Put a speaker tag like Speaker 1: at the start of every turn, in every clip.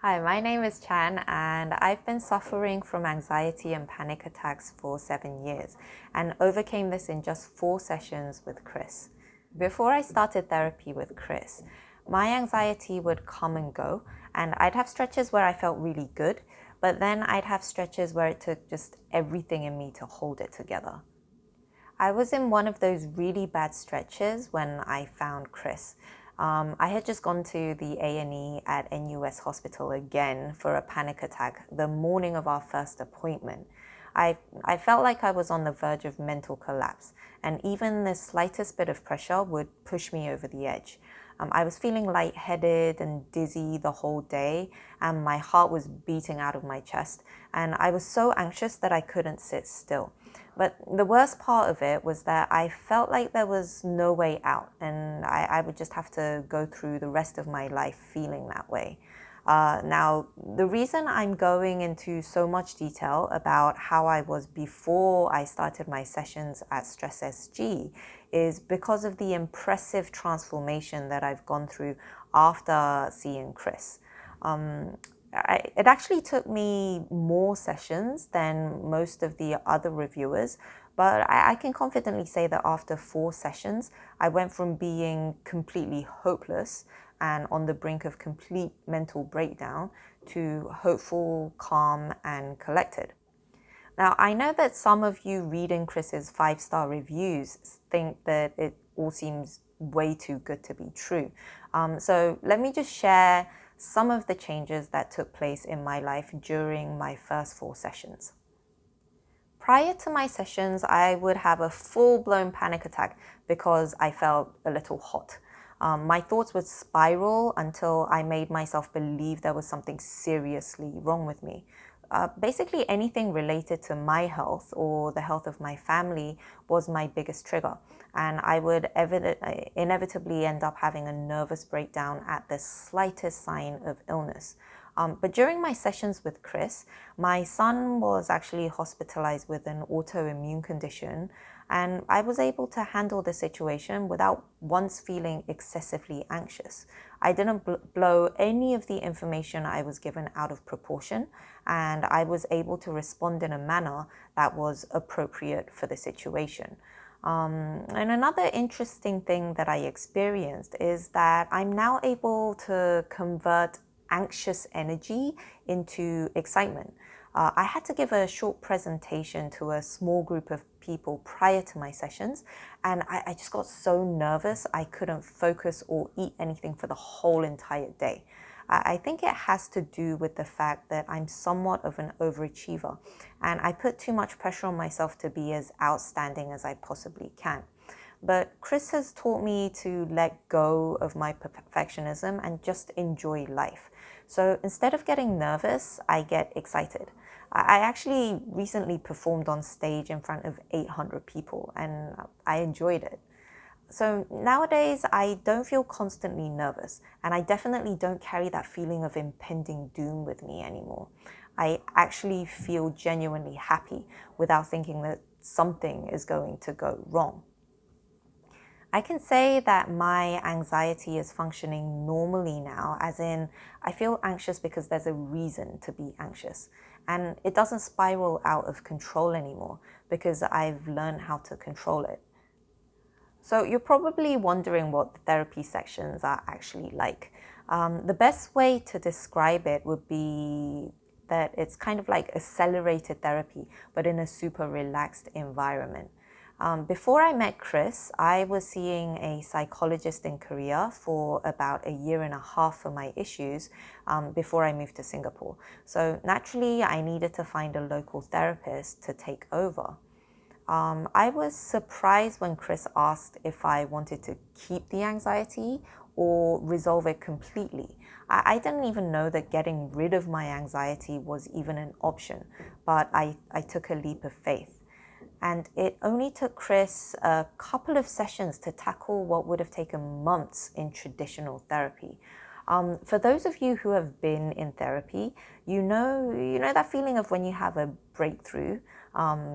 Speaker 1: Hi, my name is Chan, and I've been suffering from anxiety and panic attacks for 7 years and overcame this in just 4 sessions with Chris. Before I started therapy with Chris, my anxiety would come and go, and I'd have stretches where I felt really good, but then I'd have stretches where it took just everything in me to hold it together. I was in one of those really bad stretches when I found Chris. I had just gone to the A&E at NUS Hospital again for a panic attack the morning of our first appointment. I felt like I was on the verge of mental collapse, and even the slightest bit of pressure would push me over the edge. I was feeling lightheaded and dizzy the whole day, and my heart was beating out of my chest, and I was so anxious that I couldn't sit still. But the worst part of it was that I felt like there was no way out, and I would just have to go through the rest of my life feeling that way. Now, the reason I'm going into so much detail about how I was before I started my sessions at Stress SG is because of the impressive transformation that I've gone through after seeing Chris. It actually took me more sessions than most of the other reviewers, but I can confidently say that after 4 sessions, I went from being completely hopeless and on the brink of complete mental breakdown to hopeful, calm, and collected. Now, I know that some of you reading Chris's 5-star reviews think that it all seems way too good to be true. So let me just share some of the changes that took place in my life during my first 4 sessions. Prior to my sessions, I would have a full-blown panic attack because I felt a little hot. My thoughts would spiral until I made myself believe there was something seriously wrong with me. Basically, anything related to my health or the health of my family was my biggest trigger. And I would inevitably end up having a nervous breakdown at the slightest sign of illness. But during my sessions with Chris, my son was actually hospitalized with an autoimmune condition, and I was able to handle the situation without once feeling excessively anxious. I didn't blow any of the information I was given out of proportion, and I was able to respond in a manner that was appropriate for the situation. And another interesting thing that I experienced is that I'm now able to convert anxious energy into excitement. I had to give a short presentation to a small group of people prior to my sessions, and I just got so nervous I couldn't focus or eat anything for the whole entire day. I think it has to do with the fact that I'm somewhat of an overachiever, and I put too much pressure on myself to be as outstanding as I possibly can. But Chris has taught me to let go of my perfectionism and just enjoy life. So instead of getting nervous, I get excited. I actually recently performed on stage in front of 800 people, and I enjoyed it. So nowadays, I don't feel constantly nervous, and I definitely don't carry that feeling of impending doom with me anymore. I actually feel genuinely happy without thinking that something is going to go wrong. I can say that my anxiety is functioning normally now, as in I feel anxious because there's a reason to be anxious. And it doesn't spiral out of control anymore because I've learned how to control it. So you're probably wondering what the therapy sections are actually like. The best way to describe it would be that it's kind of like accelerated therapy, but in a super relaxed environment. Before I met Chris, I was seeing a psychologist in Korea for about a year and a half for my issues before I moved to Singapore. So naturally, I needed to find a local therapist to take over. I was surprised when Chris asked if I wanted to keep the anxiety or resolve it completely. I didn't even know that getting rid of my anxiety was even an option, but I took a leap of faith. And it only took Chris a couple of sessions to tackle what would have taken months in traditional therapy. For those of you who have been in therapy, you know that feeling of when you have a breakthrough.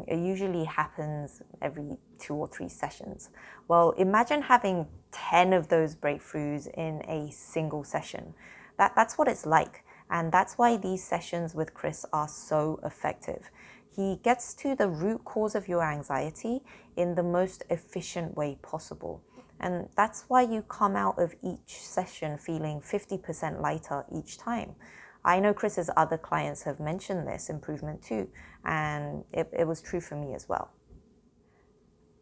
Speaker 1: It usually happens every 2 or 3 sessions. Well, imagine having 10 of those breakthroughs in a single session. That's what it's like. And that's why these sessions with Chris are so effective. He gets to the root cause of your anxiety in the most efficient way possible. And that's why you come out of each session feeling 50% lighter each time. I know Chris's other clients have mentioned this improvement too, and it was true for me as well.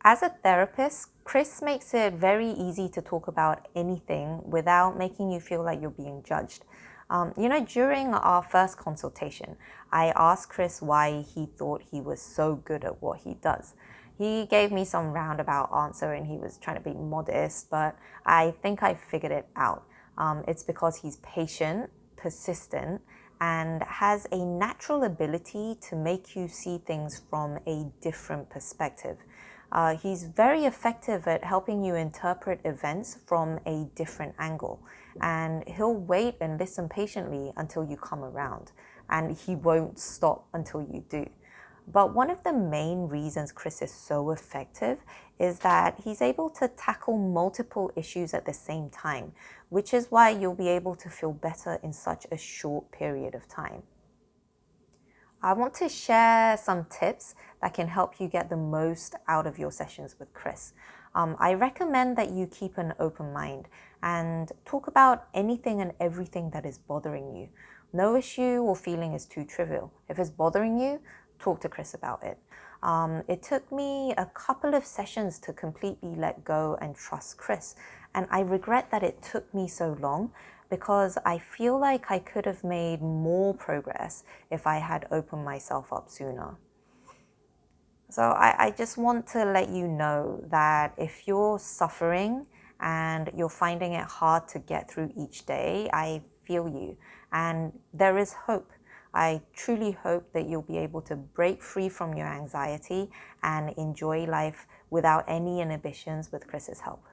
Speaker 1: As a therapist, Chris makes it very easy to talk about anything without making you feel like you're being judged. During our first consultation, I asked Chris why he thought he was so good at what he does. He gave me some roundabout answer and he was trying to be modest, but I think I figured it out. It's because he's patient, persistent, and has a natural ability to make you see things from a different perspective. He's very effective at helping you interpret events from a different angle. And he'll wait and listen patiently until you come around. And he won't stop until you do. But one of the main reasons Chris is so effective is that he's able to tackle multiple issues at the same time, which is why you'll be able to feel better in such a short period of time. I want to share some tips that can help you get the most out of your sessions with Chris. I recommend that you keep an open mind and talk about anything and everything that is bothering you. No issue or feeling is too trivial. If it's bothering you, talk to Chris about it. It took me a couple of sessions to completely let go and trust Chris. And I regret that it took me so long because I feel like I could have made more progress if I had opened myself up sooner. So I just want to let you know that if you're suffering and you're finding it hard to get through each day, I feel you. And there is hope. I truly hope that you'll be able to break free from your anxiety and enjoy life without any inhibitions with Chris's help.